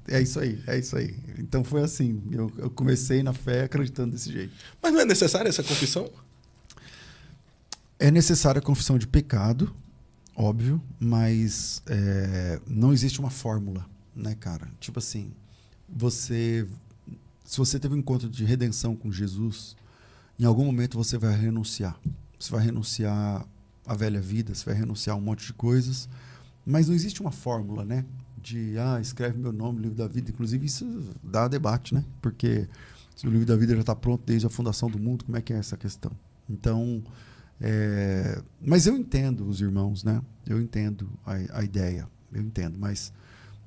É isso aí, é isso aí. Então foi assim, eu comecei na fé acreditando desse jeito. Mas não é necessária essa confissão? É necessária a confissão de pecado, óbvio, mas não existe uma fórmula, né, cara? Tipo assim, se você teve um encontro de redenção com Jesus, em algum momento você vai renunciar. Você vai renunciar à velha vida, você vai renunciar a um monte de coisas, mas não existe uma fórmula, né? Escreve meu nome no livro da vida. Inclusive, isso dá debate, né? Porque se o livro da vida já está pronto desde a fundação do mundo, como é que é essa questão? Então, mas eu entendo os irmãos, né? Eu entendo a ideia, eu entendo, mas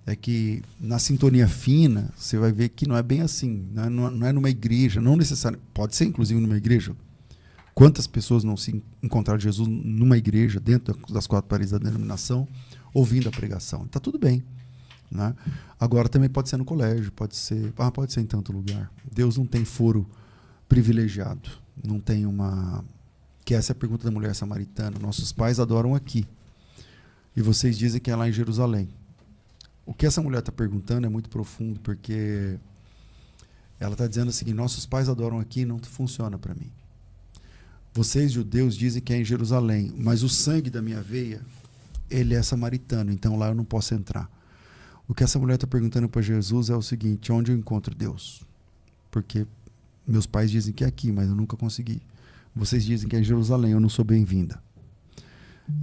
é que na sintonia fina você vai ver que não é bem assim, né? Não é numa igreja, não necessariamente, pode ser inclusive numa igreja. Quantas pessoas não se encontraram Jesus numa igreja, dentro das quatro paredes da denominação, ouvindo a pregação? Está tudo bem, né? Agora também pode ser no colégio, pode ser em tanto lugar. Deus não tem foro privilegiado, não tem uma... Que essa é a pergunta da mulher samaritana. Nossos pais adoram aqui, e vocês dizem que é lá em Jerusalém. O que essa mulher está perguntando é muito profundo, porque ela está dizendo o seguinte: nossos pais adoram aqui e não funciona para mim. Vocês, judeus, dizem que é em Jerusalém, mas o sangue da minha veia, ele é samaritano, então lá eu não posso entrar. O que essa mulher está perguntando para Jesus é o seguinte: onde eu encontro Deus? Porque meus pais dizem que é aqui, mas eu nunca consegui. Vocês dizem que é em Jerusalém, eu não sou bem-vinda.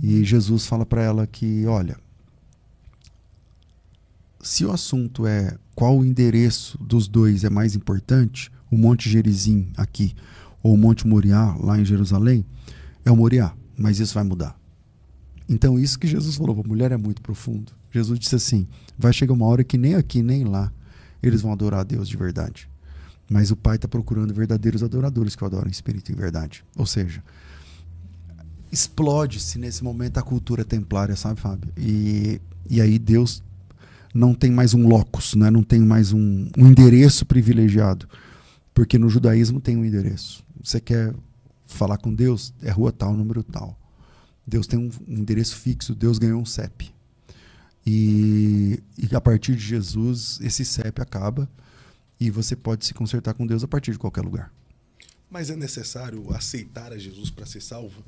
E Jesus fala para ela que, olha, se o assunto é qual o endereço dos dois é mais importante, o Monte Gerizim aqui, ou o Monte Moriá lá em Jerusalém, é o Moriá, mas isso vai mudar. Então isso que Jesus falou para a mulher é muito profundo. Jesus disse assim: vai chegar uma hora que nem aqui nem lá eles vão adorar a Deus de verdade, mas o Pai está procurando verdadeiros adoradores que o adoram em espírito e em verdade. Ou seja, explode-se nesse momento a cultura templária, sabe, Fábio? E aí Deus não tem mais um locus, né? Não tem mais um endereço privilegiado, porque no judaísmo tem um endereço. Você quer falar com Deus? É rua tal, número tal. Deus tem um endereço fixo, Deus ganhou um CEP. E a partir de Jesus, esse CEP acaba e você pode se consertar com Deus a partir de qualquer lugar. Mas é necessário aceitar a Jesus para ser salvo?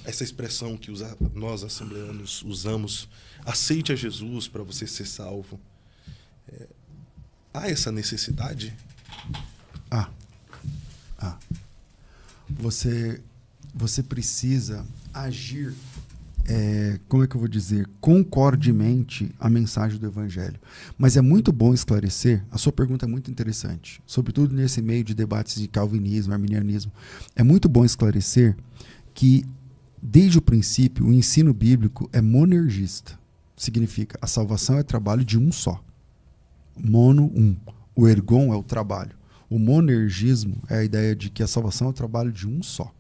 Essa expressão que nós assembleanos usamos, aceite a Jesus para você ser salvo. Há essa necessidade? Você precisa agir, como é que eu vou dizer, concordemente a mensagem do Evangelho. Mas é muito bom esclarecer, a sua pergunta é muito interessante, sobretudo nesse meio de debates de calvinismo, arminianismo. É muito bom esclarecer que, desde o princípio, o ensino bíblico é monergista. Significa, a salvação é trabalho de um só. Mono, um. O ergon é o trabalho. O monergismo é a ideia de que a salvação é o trabalho de um só.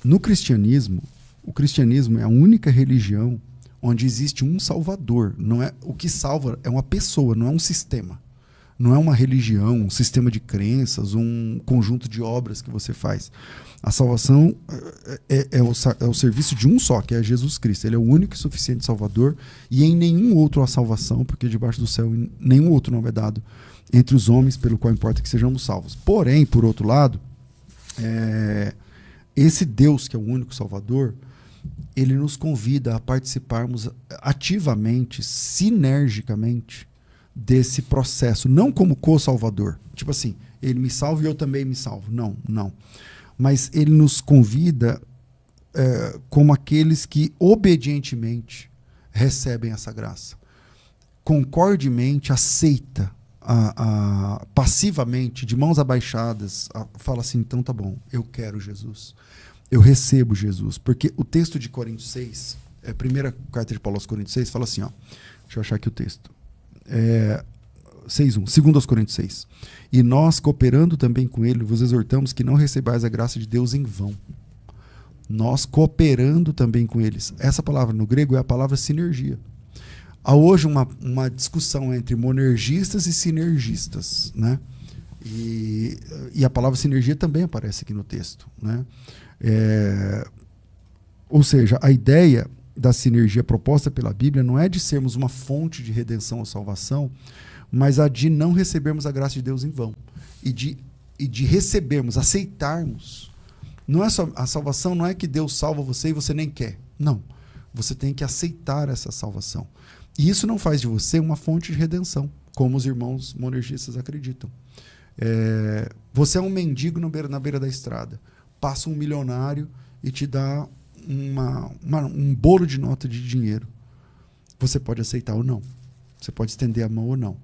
No cristianismo, o cristianismo é a única religião onde existe um salvador. Não é, o que salva é uma pessoa, não é um sistema. Não é uma religião, um sistema de crenças, um conjunto de obras que você faz. A salvação é o serviço de um só, que é Jesus Cristo. Ele é o único e suficiente Salvador, e em nenhum outro há salvação, porque debaixo do céu nenhum outro nome é dado entre os homens, pelo qual importa que sejamos salvos. Porém, por outro lado, esse Deus, que é o único Salvador, ele nos convida a participarmos ativamente, sinergicamente, desse processo, não como co-salvador, tipo assim, ele me salva e eu também me salvo, não, mas ele nos convida como aqueles que obedientemente recebem essa graça, concordemente aceita, passivamente, de mãos abaixadas, fala assim: então tá bom, eu quero Jesus, eu recebo Jesus, porque o texto de Coríntios 6, primeira carta de Paulo aos Coríntios 6, fala assim, deixa eu achar aqui o texto, 6:1, 2 aos Coríntios 6. E nós, cooperando também com ele, vos exortamos que não recebais a graça de Deus em vão. Nós cooperando também com eles. Essa palavra no grego é a palavra sinergia. Há hoje uma discussão entre monergistas e sinergistas, né? E a palavra sinergia também aparece aqui no texto, né? Ou seja, a ideia da sinergia proposta pela Bíblia não é de sermos uma fonte de redenção ou salvação, mas a de não recebermos a graça de Deus em vão. E de recebermos, aceitarmos. Não é só, a salvação não é que Deus salva você e você nem quer. Não. Você tem que aceitar essa salvação. E isso não faz de você uma fonte de redenção, como os irmãos monergistas acreditam. Você é um mendigo na beira da estrada. Passa um milionário e te dá um bolo de nota de dinheiro. Você pode aceitar ou não. Você pode estender a mão ou não.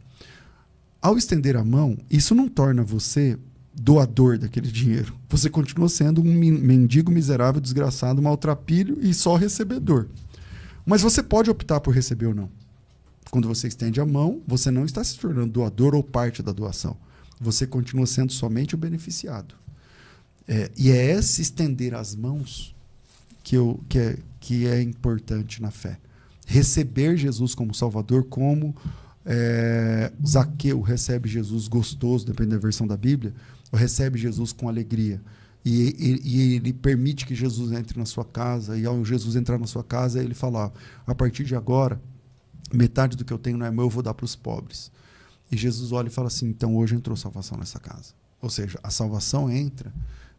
Ao estender a mão, isso não torna você doador daquele dinheiro. Você continua sendo um mendigo miserável, desgraçado, maltrapilho e só recebedor. Mas você pode optar por receber ou não. Quando você estende a mão, você não está se tornando doador ou parte da doação. Você continua sendo somente o beneficiado. E é esse estender as mãos que é importante na fé. Receber Jesus como Salvador, como Zaqueu recebe Jesus gostoso, dependendo da versão da Bíblia, ou recebe Jesus com alegria. E ele permite que Jesus entre na sua casa, e ao Jesus entrar na sua casa, ele fala: a partir de agora, metade do que eu tenho não é meu, eu vou dar para os pobres. E Jesus olha e fala assim: então hoje entrou salvação nessa casa. Ou seja, a salvação entra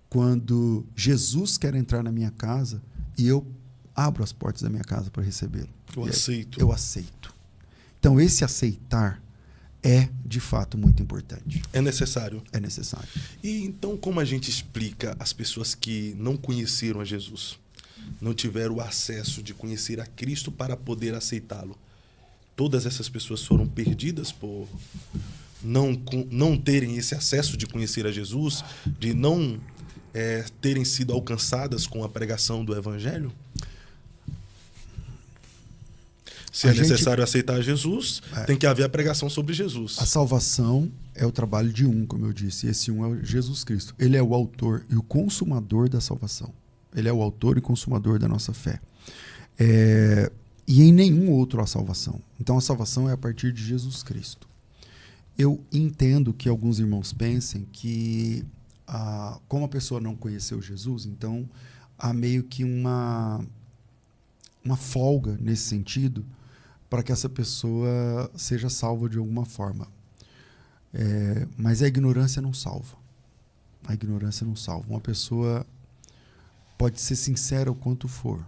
quando Jesus quer entrar na minha casa e eu abro as portas da minha casa para recebê-lo. Eu aceito. Então esse aceitar é, de fato, muito importante. É necessário. É necessário. E então como a gente explica às pessoas que não conheceram a Jesus, não tiveram o acesso de conhecer a Cristo para poder aceitá-lo? Todas essas pessoas foram perdidas por não terem esse acesso de conhecer a Jesus, de não terem sido alcançadas com a pregação do Evangelho? Se é necessário aceitar Jesus, tem que haver a pregação sobre Jesus. A salvação é o trabalho de um, como eu disse. Esse um é Jesus Cristo. Ele é o autor e o consumador da salvação. Ele é o autor e consumador da nossa fé. E em nenhum outro há salvação. Então a salvação é a partir de Jesus Cristo. Eu entendo que alguns irmãos pensem que, como a pessoa não conheceu Jesus, então há meio que uma folga nesse sentido para que essa pessoa seja salva de alguma forma. Mas a ignorância não salva. A ignorância não salva. Uma pessoa pode ser sincera o quanto for.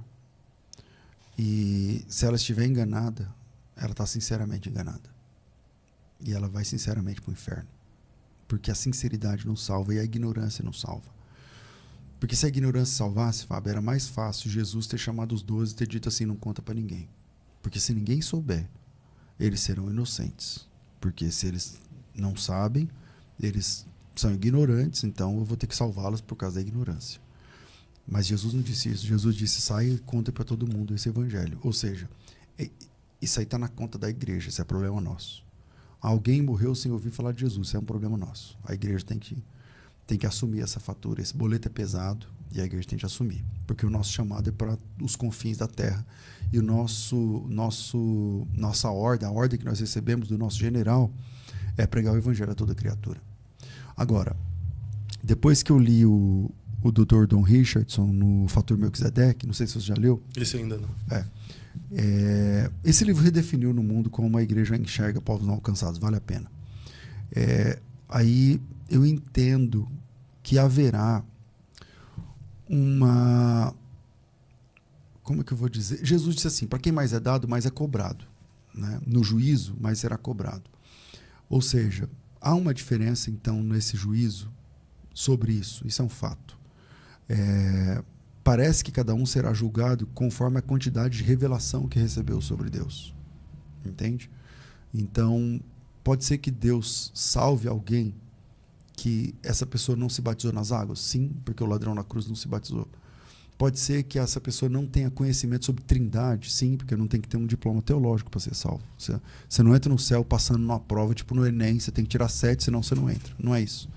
E se ela estiver enganada, ela está sinceramente enganada. E ela vai sinceramente para o inferno. Porque a sinceridade não salva e a ignorância não salva. Porque se a ignorância salvasse, Fábio, era mais fácil Jesus ter chamado os 12 e ter dito assim: não conta para ninguém. Porque se ninguém souber, eles serão inocentes. Porque se eles não sabem, eles são ignorantes, então eu vou ter que salvá-los por causa da ignorância. Mas Jesus não disse isso. Jesus disse: sai e conta para todo mundo esse evangelho. Ou seja, isso aí está na conta da igreja, isso é problema nosso. Alguém morreu sem ouvir falar de Jesus, isso é um problema nosso. A igreja tem que assumir essa fatura. Esse boleto é pesado e a igreja tem que assumir. Porque o nosso chamado é para os confins da terra. E nossa ordem, a ordem que nós recebemos do nosso general, é pregar o evangelho a toda criatura. Agora, depois que eu li o Dr. Don Richardson no Fator Melquisedeque, não sei se você já leu. Esse ainda não. Esse livro redefiniu no mundo como a igreja enxerga povos não alcançados. Vale a pena. Aí eu entendo que haverá como é que eu vou dizer? Jesus disse assim: para quem mais é dado, mais é cobrado. Né? No juízo, mais será cobrado. Ou seja, há uma diferença então nesse juízo sobre isso. Isso é um fato. Parece que cada um será julgado conforme a quantidade de revelação que recebeu sobre Deus. Entende? Então, pode ser que Deus salve alguém que essa pessoa não se batizou nas águas? Sim, porque o ladrão na cruz não se batizou. Pode ser que essa pessoa não tenha conhecimento sobre trindade? Sim, porque não tem que ter um diploma teológico para ser salvo. Você não entra no céu passando numa prova, tipo no Enem, você tem que tirar 7, senão você não entra. Não é isso.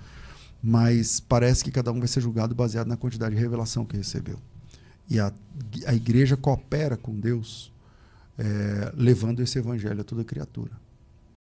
Mas parece que cada um vai ser julgado baseado na quantidade de revelação que recebeu. E a igreja coopera com Deus, levando esse evangelho a toda criatura.